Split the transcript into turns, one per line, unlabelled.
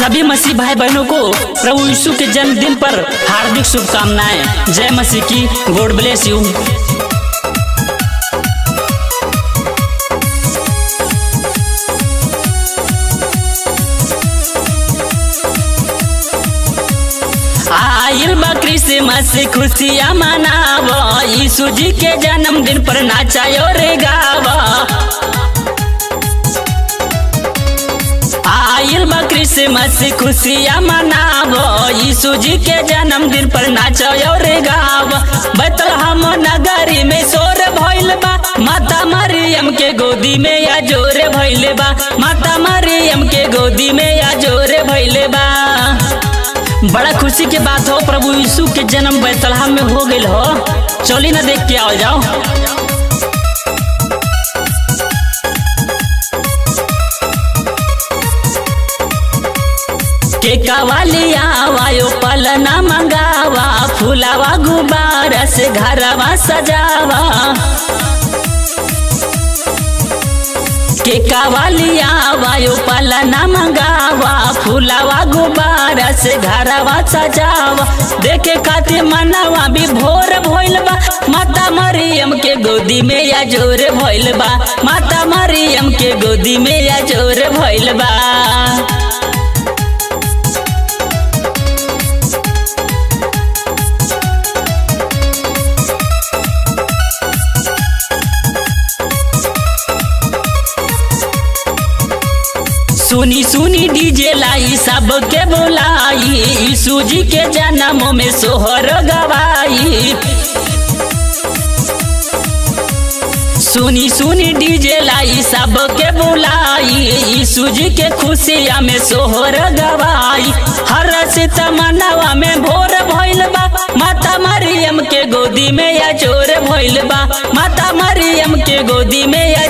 सभी मसीह भाई बहनों को प्रभु यीशु के जन्मदिन पर हार्दिक शुभकामनाएं। जय मसीह की। God bless you. आइल बा क्रिसमस खुशियाँ मनावा, यीशु जी के जन्मदिन पर नाचायो रे गावा। आइल बा क्रिसमस खुशियाँ मनावा, यीशु जी के जन्मदिन पर नाचायो रे गावा। बैतलहम नगरी में शोर भइल बा, माता मरियम के गोदी में या जोरे भइल बा। माता मरियम के गोदी में या जोरे भइल बा। बड़ा खुशी के बात हो, प्रभु यीशु के जन्म बैतलहम में हो गइल हो। चली ना देख के आओ जाओ। केका वाली आवायो पलना मंगावा, फुलावा गुब्बारा से घरवा सजावा। केका वाली आवायो पलना मंगावा, फुलावा गुब्बारा से घरवा सजावा। देखे खातिर मनवा भी भोर भइल बा, माता मरियम के गोदी में या जोर भइल बा। माता मरियम के गोदी में या जोर भइल बा। सुनी सुनी डीजे लाई सबके बुलाई, यीशु जी के जन्म में सोहर गवाई। सुनी सुनी डीजे लाई सबके बुलाई, यीशु जी के खुशियाँ में सोहर गवाई। हर से तमन्नावा में भोर भइल बा, माता मरियम के गोदी में या जोर भइल बा। माता मरियम के गोदी में या